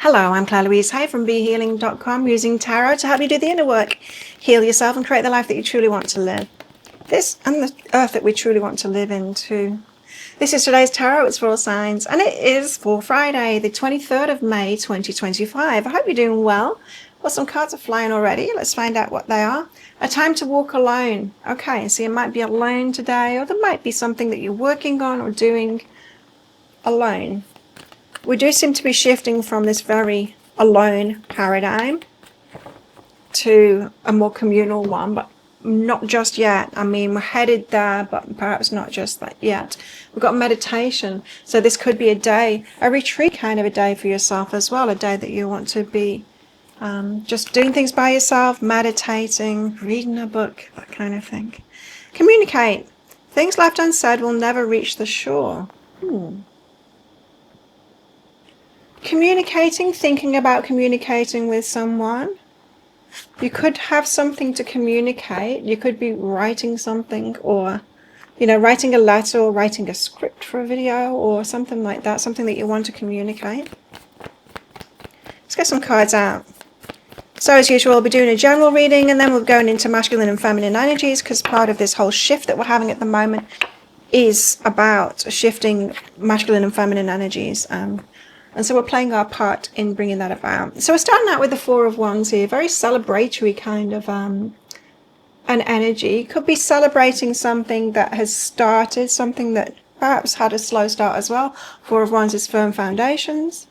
Hello, I'm Claire Louise Hay from BeHealing.com, using tarot to help you do the inner work, heal yourself and create the life that you truly want to live. This and the earth that we truly want to live into. This is today's tarot. It's for all signs, and it is for Friday, the 23rd of May, 2025. I hope you're doing well. Well, some cards are flying already. Let's find out what they are. A time to walk alone. Okay, so you might be alone today, or there might be something that you're working on or doing alone. We do seem to be shifting from this very alone paradigm to a more communal one, but not just yet. I mean, we're headed there, but perhaps not just that yet. We've got meditation. So this could be a day, a retreat kind of a day for yourself as well, a day that you want to be just doing things by yourself, meditating, reading a book, that kind of thing. Communicate. Things left unsaid will never reach the shore. Communicating, thinking about communicating with someone. You could have something to communicate. You could be writing something, or, writing a letter, or writing a script for a video, or something like that, something that you want to communicate. Let's get some cards out. So as usual, we'll be doing a general reading, and then we're going into masculine and feminine energies, because part of this whole shift that we're having at the moment is about shifting masculine and feminine energies. And so we're playing our part in bringing that about. So we're starting out with the Four of Wands here, very celebratory kind of an energy. Could be celebrating something that has started, something that perhaps had a slow start as well. Four of Wands is firm foundations.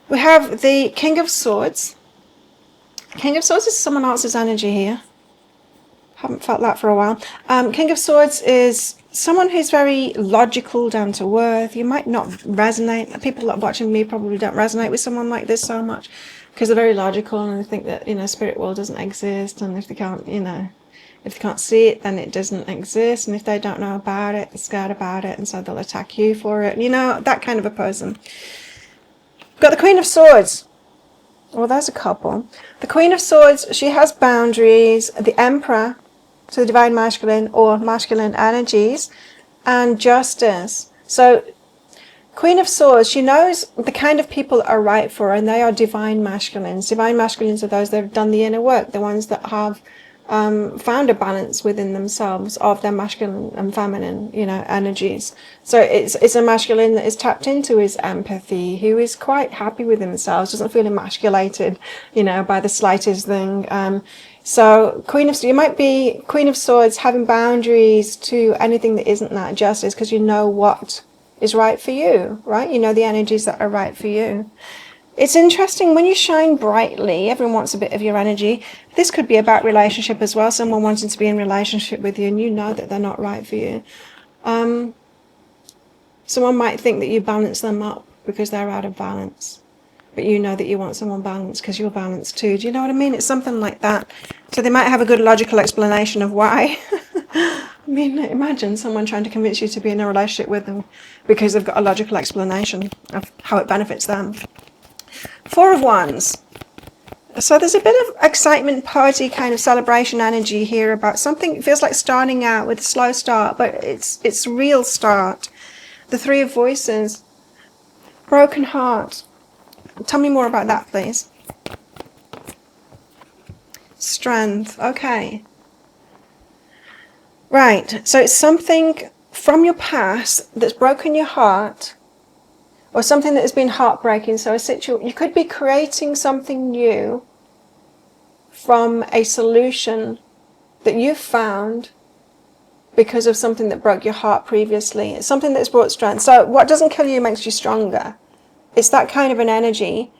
We have the King of Swords. King of Swords is someone else's energy here. Haven't felt that for a while. King of Swords is someone who's very logical, down to earth. You might not resonate. People that are watching me probably don't resonate with someone like this so much, because they're very logical and they think that, spirit world doesn't exist, and if they can't, if they can't see it, then it doesn't exist, and if they don't know about it, they're scared about it, and so they'll attack you for it. That kind of a person. Got the Queen of Swords. Well, there's a couple. The Queen of Swords, she has boundaries. The Emperor, so the divine masculine or masculine energies, and Justice. So Queen of Swords, she knows the kind of people that are right for her, and they are divine masculines. Divine masculines are those that have done the inner work, the ones that have found a balance within themselves of their masculine and feminine, energies. So it's a masculine that is tapped into his empathy, who is quite happy with themselves, doesn't feel emasculated, by the slightest thing. So you might be Queen of Swords, having boundaries to anything that isn't that justice, because you know what is right for you, right? You know the energies that are right for you. It's interesting, when you shine brightly, everyone wants a bit of your energy. This could be about relationship as well, someone wanting to be in relationship with you, and you know that they're not right for you. Someone might think that you balance them up because they're out of balance, but you know that you want someone balanced because you're balanced too. Do you know what I mean? It's something like that. So they might have a good logical explanation of why. I mean, imagine someone trying to convince you to be in a relationship with them because they've got a logical explanation of how it benefits them. Four of Wands. So there's a bit of excitement, party, kind of celebration energy here about something. It feels like starting out with a slow start, but it's a real start. The Three of Voices. Broken heart. Tell me more about that, please. Strength. Okay. Right. So it's something from your past that's broken your heart, or something that has been heartbreaking. So you could be creating something new from a solution that you found because of something that broke your heart previously. It's something that's brought strength. So what doesn't kill you makes you stronger. It's that kind of an energy.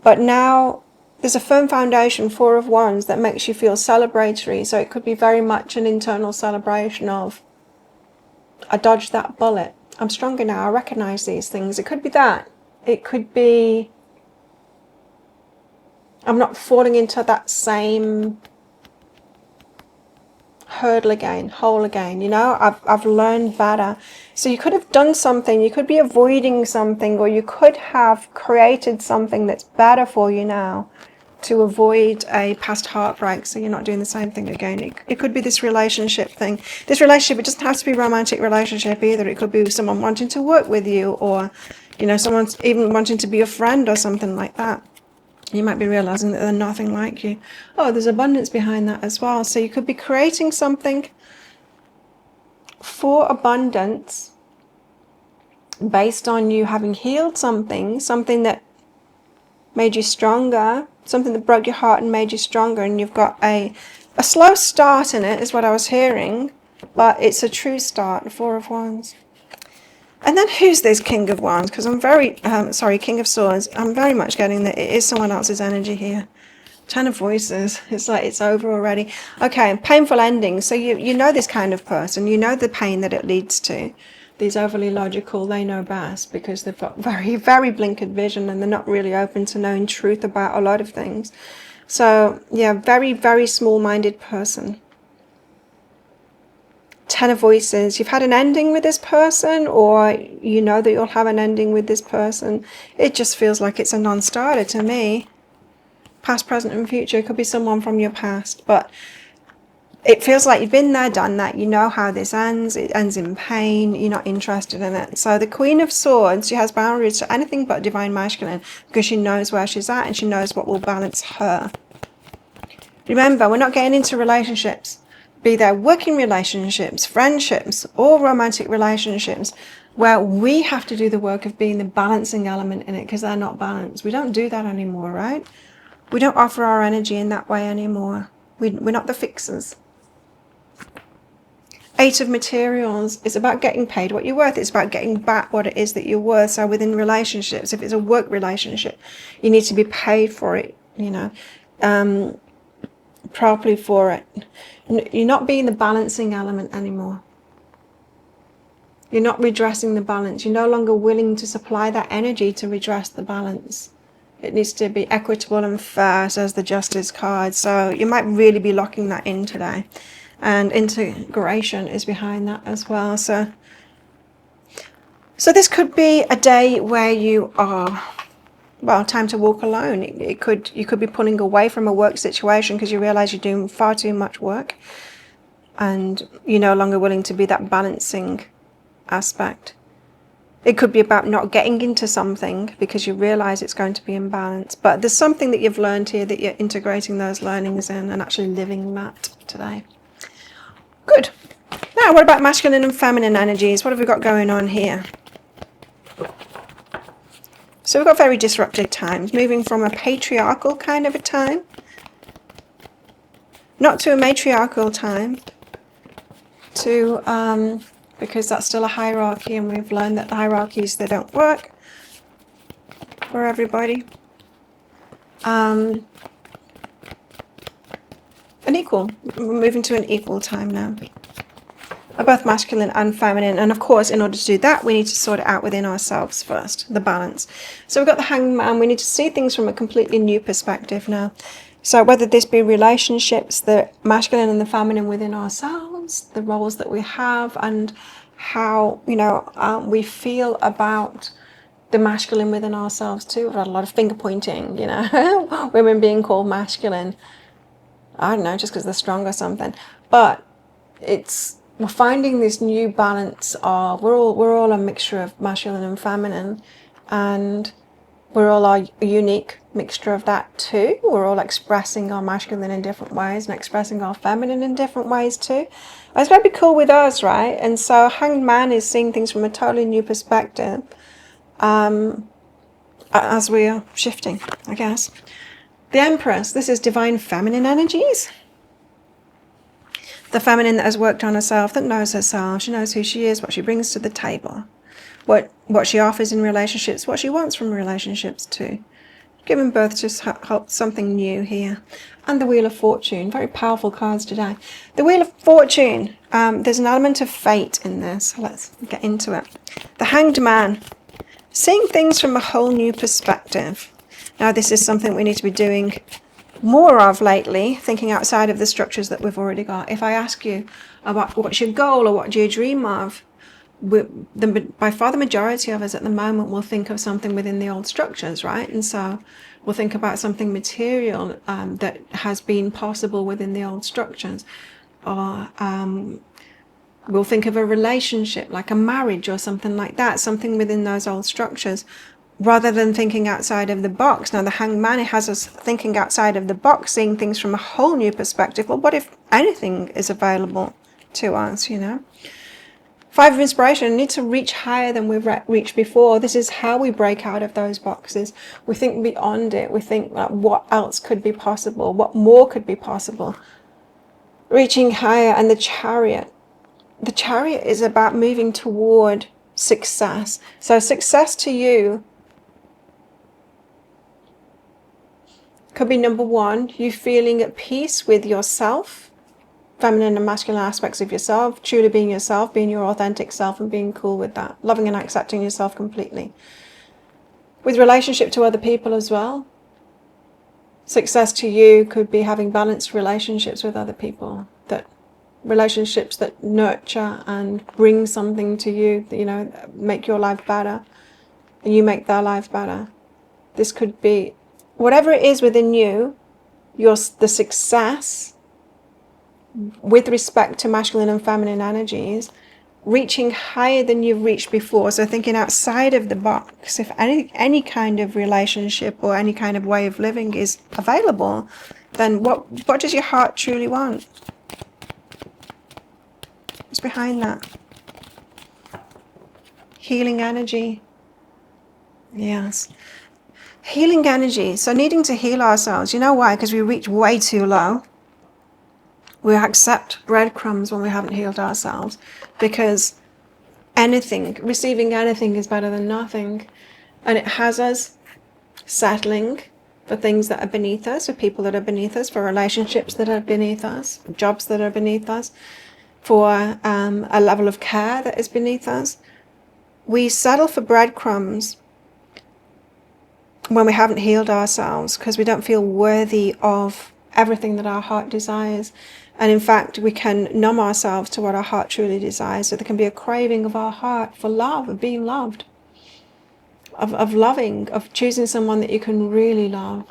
But now there's a firm foundation, Four of Wands, that makes you feel celebratory. So it could be very much an internal celebration of, I dodged that bullet. I'm stronger now. I recognize these things. It could be that. It could be, I'm not falling into that same hole again. I've learned better. So you could have done something. You could be avoiding something, or you could have created something that's better for you now to avoid a past heartbreak, so you're not doing the same thing again. It could be this relationship thing. This relationship, it doesn't have to be a romantic relationship either. It could be someone wanting to work with you, or You know, someone's even wanting to be a friend or something like that. You might be realizing that they're nothing like you. Oh, there's abundance behind that as well. So you could be creating something for abundance based on you having healed something that made you stronger, something that broke your heart and made you stronger, and you've got a slow start in it, is what I was hearing, but it's a true start. 4 of Wands. And then who's this King of Wands? Because I'm very, King of Swords. I'm very much getting that it is someone else's energy here. 10 of Voices. It's like it's over already. Okay, painful endings. So you know this kind of person. You know the pain that it leads to. These overly logical, they know best because they've got very, very blinkered vision and they're not really open to knowing truth about a lot of things. So, yeah, very, very small-minded person. 10 of Voices. You've had an ending with this person, or you know that you'll have an ending with this person. It just feels like it's a non-starter to me. Past, present, and future. It could be someone from your past, but it feels like you've been there, done that. You know how this ends. It ends in pain. You're not interested in it. So the Queen of Swords, she has boundaries to anything but divine masculine because she knows where she's at and she knows what will balance her. Remember, we're not getting into relationships, be they working relationships, friendships, or romantic relationships, where we have to do the work of being the balancing element in it because they're not balanced. We don't do that anymore, right? We don't offer our energy in that way anymore. We're not the fixers. 8 of Materials is about getting paid what you're worth. It's about getting back what it is that you're worth. So within relationships, if it's a work relationship, you need to be paid for it, you know, properly for it. You're not being the balancing element anymore. You're not redressing the balance. You're no longer willing to supply that energy to redress the balance. It needs to be equitable and fair, says the Justice card. So you might really be locking that in today. And integration is behind that as well. So this could be a day where you are, well, time to walk alone. You could be pulling away from a work situation because you realize you're doing far too much work and you're no longer willing to be that balancing aspect. It could be about not getting into something because you realize it's going to be imbalanced. But there's something that you've learned here that you're integrating those learnings in and actually living that today. Good. Now, what about masculine and feminine energies? What have we got going on here? So we've got very disrupted times, moving from a patriarchal kind of a time, not to a matriarchal time, to, because that's still a hierarchy, and we've learned that the hierarchies, they don't work for everybody. An equal, we're moving to an equal time now. Both masculine and feminine, and of course in order to do that we need to sort it out within ourselves first, the balance. So we've got the Hanged Man. We need to see things from a completely new perspective now. So whether this be relationships, the masculine and the feminine within ourselves, the roles that we have, and how, you know, we feel about the masculine within ourselves too. We've had a lot of finger pointing, you know, women being called masculine, I don't know, just because they're strong or something. But we're finding this new balance of we're all a mixture of masculine and feminine, and we're all a unique mixture of that too. We're all expressing our masculine in different ways and expressing our feminine in different ways too. It's going to be cool with us, right? And so Hanged Man is seeing things from a totally new perspective as we are shifting, I guess. The Empress, this is divine feminine energies. The feminine that has worked on herself, that knows herself, she knows who she is, what she brings to the table, what she offers in relationships, what she wants from relationships too. Giving birth to something new here. And the Wheel of Fortune, very powerful cards today. The Wheel of Fortune, there's an element of fate in this, so let's get into it. The Hanged Man, seeing things from a whole new perspective. Now this is something we need to be doing more of lately, thinking outside of the structures that we've already got. If I ask you about what's your goal or what do you dream of, by far the majority of us at the moment will think of something within the old structures, right? And so we'll think about something material that has been possible within the old structures, or We'll think of a relationship, like a marriage or something like that, something within those old structures, rather than thinking outside of the box. Now, the Hanged Man has us thinking outside of the box, seeing things from a whole new perspective. Well, what if anything is available to us, you know? Five of Inspiration, we need to reach higher than we've reached before. This is how we break out of those boxes. We think beyond it. We think, like, what else could be possible? What more could be possible? Reaching higher. And the Chariot. The Chariot is about moving toward success. So success to you could be, number one, you feeling at peace with yourself, feminine and masculine aspects of yourself, truly being yourself, being your authentic self, and being cool with that, loving and accepting yourself completely. With relationship to other people as well, success to you could be having balanced relationships with other people, that relationships that nurture and bring something to you, that, you know, make your life better and you make their life better. This could be whatever it is within you, the success with respect to masculine and feminine energies, reaching higher than you've reached before. So thinking outside of the box. If any kind of relationship or any kind of way of living is available, then what does your heart truly want? What's behind that? Healing energy. Yes. Healing energy. So needing to heal ourselves. You know why? Because we reach way too low. We accept breadcrumbs when we haven't healed ourselves, because receiving anything is better than nothing. And it has us settling for things that are beneath us, for people that are beneath us, for relationships that are beneath us, jobs that are beneath us, for a level of care that is beneath us. We settle for breadcrumbs when we haven't healed ourselves, because we don't feel worthy of everything that our heart desires. And in fact, we can numb ourselves to what our heart truly desires. So there can be a craving of our heart for love, of being loved, of loving, of choosing someone that you can really love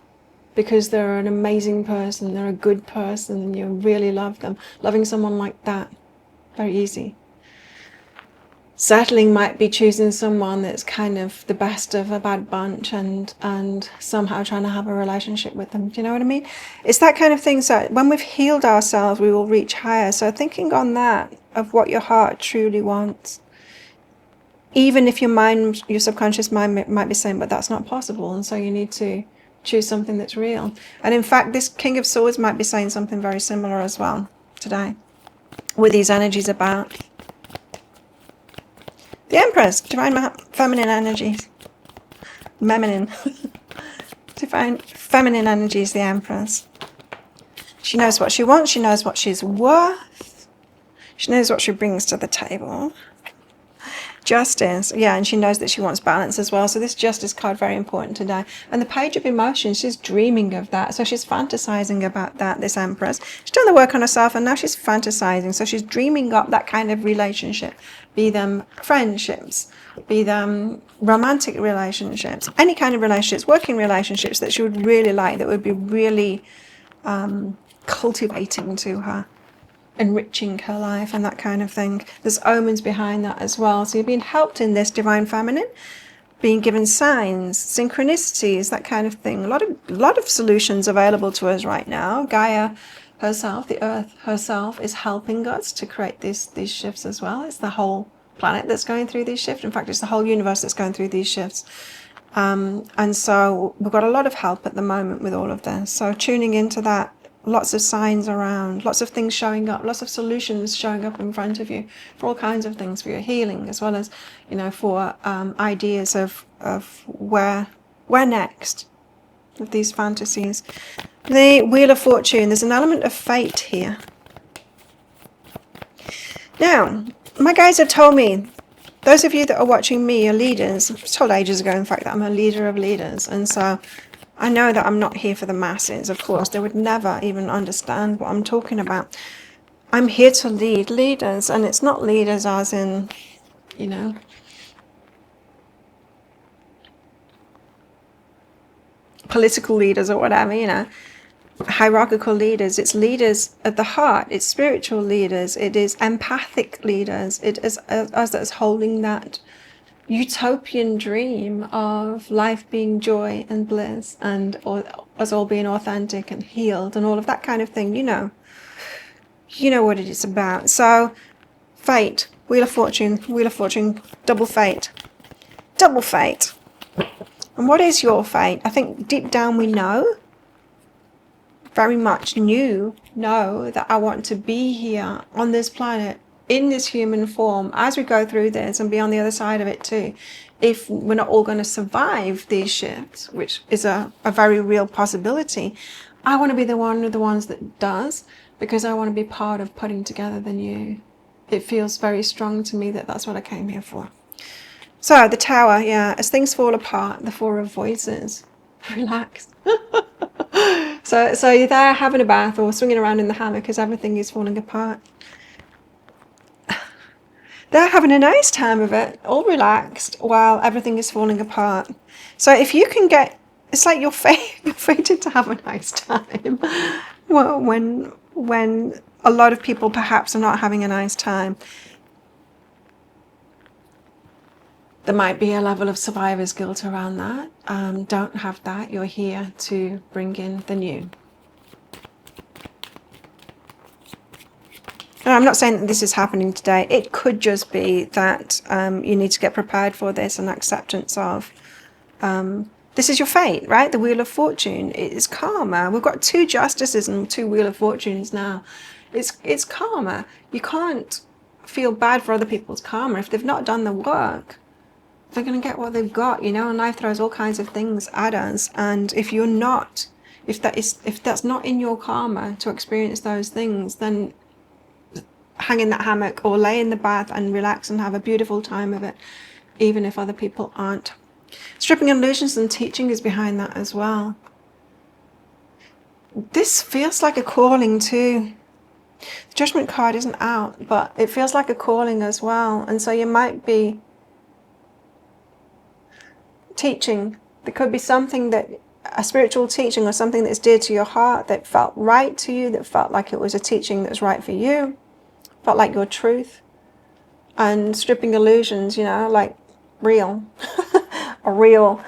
because they're an amazing person, they're a good person, and you really love them. Loving someone like that, very easy. Settling might be choosing someone that's kind of the best of a bad bunch and somehow trying to have a relationship with them. Do you know what I mean? It's that kind of thing. So when we've healed ourselves, we will reach higher. So thinking on that, of what your heart truly wants. Even if your subconscious mind might be saying, but that's not possible. And so you need to choose something that's real. And in fact, this King of Swords might be saying something very similar as well today, with these energies about. The Empress, divine feminine energies. Divine feminine energies, the Empress. She knows what she wants, she knows what she's worth, she knows what she brings to the table. Justice, yeah, and she knows that she wants balance as well. So this Justice card, very important today. And the Page of Emotions, she's dreaming of that. So she's fantasizing about that, this Empress. She's done the work on herself and now she's fantasizing. So she's dreaming up that kind of relationship, be them friendships, be them romantic relationships, any kind of relationships, working relationships that she would really like, that would be really cultivating to her, enriching her life and that kind of thing. There's omens behind that as well. So you're being helped in this divine feminine, being given signs, synchronicities, that kind of thing. A lot of solutions available to us right now. Gaia herself, the earth herself, is helping us to create these shifts as well. It's the whole planet that's going through these shifts. In fact, it's the whole universe that's going through these shifts. And so we've got a lot of help at the moment with all of this. So tuning into that, lots of signs around, lots of things showing up, lots of solutions showing up in front of you for all kinds of things, for your healing, as well as, you know, for ideas of where next with these fantasies. The Wheel of Fortune, there's an element of fate here. Now, my guides have told me, those of you that are watching me are leaders. I was told ages ago, in fact, that I'm a leader of leaders. And so I know that I'm not here for the masses, of course. They would never even understand what I'm talking about. I'm here to lead leaders, and it's not leaders as in, you know, political leaders or whatever, you know. hierarchical leaders, it's leaders at the heart, it's spiritual leaders, it is empathic leaders, it is us that's holding that utopian dream of life being joy and bliss, and us all being authentic and healed and all of that kind of thing. You know what it is about. So fate, Wheel of Fortune, double fate. And what is your fate? I think deep down we know, very much know that I want to be here on this planet in this human form as we go through this and be on the other side of it too. If we're not all going to survive these shifts, which is a very real possibility, I want to be one of the ones that does, because I want to be part of putting together the new. It feels very strong to me that that's what I came here for. So the Tower, yeah, as things fall apart, the Four of Voices. Relax. So you're there having a bath or swinging around in the hammock as everything is falling apart. They're having a nice time of it, all relaxed while everything is falling apart. So if you can get, it's like you're fated to have a nice time. Well, when a lot of people perhaps are not having a nice time, there might be a level of survivor's guilt around that. Don't have that. You're here to bring in the new. And I'm not saying that this is happening today. It could just be that you need to get prepared for this, and acceptance of this is your fate, right? The Wheel of Fortune is karma. We've got 2 justices and 2 Wheel of Fortunes now. It's karma. You can't feel bad for other people's karma. If they've not done the work, they're going to get what they've got, you know, and life throws all kinds of things at us. And if that's not in your karma to experience those things, then hang in that hammock or lay in the bath and relax and have a beautiful time of it, even if other people aren't. Stripping illusions and teaching is behind that as well. This feels like a calling too. The Judgment card isn't out, but it feels like a calling as well. And so you might be teaching. There could be something that, a spiritual teaching or something that's dear to your heart, that felt right to you, that felt like it was a teaching that was right for you, felt like your truth. And stripping illusions, you know, like real. Or real.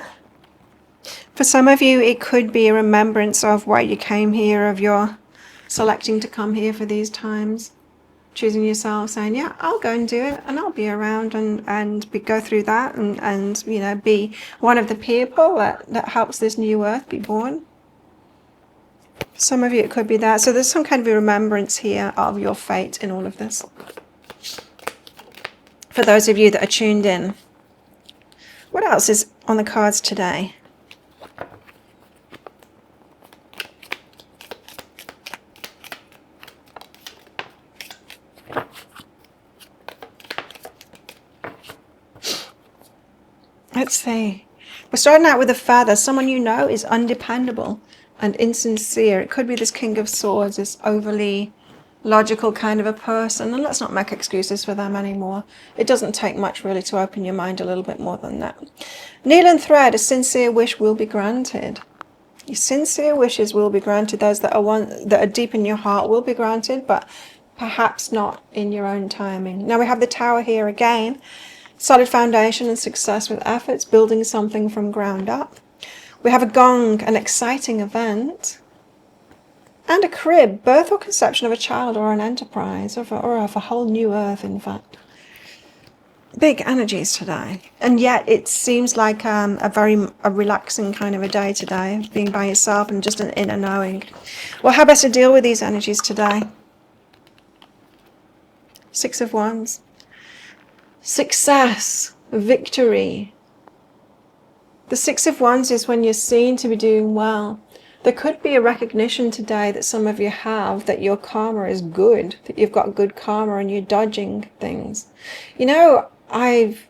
For some of you, it could be a remembrance of why you came here, of your selecting to come here for these times. Choosing yourself, saying, yeah, I'll go and do it, and I'll be around and go through that, and you know, be one of the people that helps this new earth be born. For some of you, it could be that. So there's some kind of a remembrance here of your fate in all of this. For those of you that are tuned in. What else is on the cards today? Let's see. We're starting out with a Feather. Someone you know is undependable and insincere. It could be this King of Swords, this overly logical kind of a person. And let's not make excuses for them anymore. It doesn't take much really to open your mind a little bit more than that. Needle and thread, a sincere wish will be granted. Your sincere wishes will be granted. Those that are deep in your heart will be granted, but perhaps not in your own timing. Now we have the Tower here again. Solid foundation and success with efforts, building something from ground up. We have a Gong, an exciting event. And a Crib, birth or conception of a child or an enterprise, or of a whole new earth, in fact. Big energies today. And yet it seems like a relaxing kind of a day today, being by yourself and just an inner knowing. Well, how best to deal with these energies today? 6 of Wands. Success, victory. The 6 of Wands is when you're seen to be doing well. There could be a recognition today that some of you have, that your karma is good, that you've got good karma and you're dodging things. You know, I've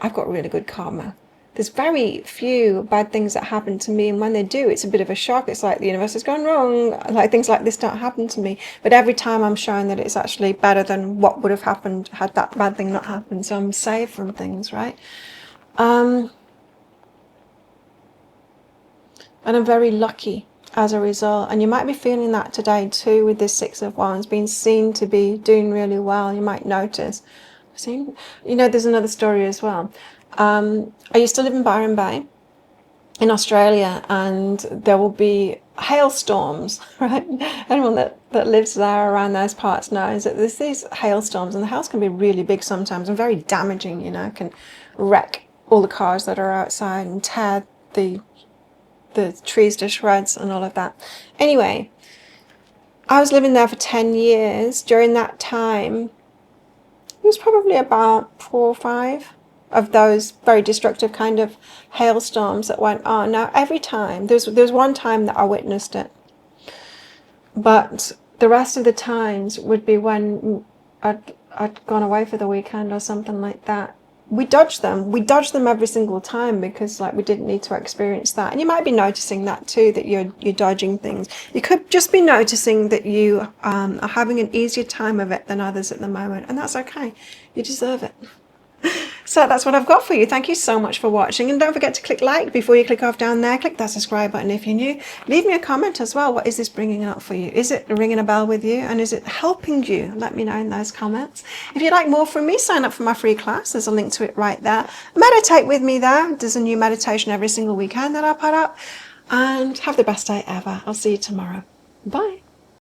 got really good karma. There's very few bad things that happen to me, and when they do, it's a bit of a shock. It's like the universe has gone wrong, like things like this don't happen to me. But every time I'm shown that it's actually better than what would have happened had that bad thing not happened. So I'm saved from things, right? And I'm very lucky. as a result. And you might be feeling that today too with this Six of Wands, being seen to be doing really well. You might notice. You know, there's another story as well. I used to live in Byron Bay in Australia, and there will be hailstorms, right? Anyone that lives there around those parts knows that there's these hailstorms, and the hails can be really big sometimes and very damaging, you know, can wreck all the cars that are outside and tear the trees to shreds and all of that. Anyway, I was living there for 10 years. During that time, it was probably about 4 or 5 of those very destructive kind of hailstorms that went on. Now, every time, there was one time that I witnessed it, but the rest of the times would be when I'd gone away for the weekend or something like that. We dodged them every single time, because like we didn't need to experience that. And you might be noticing that too, that you're dodging things. You could just be noticing that you are having an easier time of it than others at the moment, and that's okay. You deserve it. So that's what I've got for you. Thank you so much for watching, and don't forget to click like before you click off down there. Click that subscribe button if you're new. Leave me a comment as well. What is this bringing up for you? Is it ringing a bell with you, and is it helping you? Let me know in those comments. If you'd like more from me, sign up for my free class. There's a link to it right there. Meditate with me there. There's a new meditation every single weekend that I put up, and have the best day ever. I'll see you tomorrow. Bye.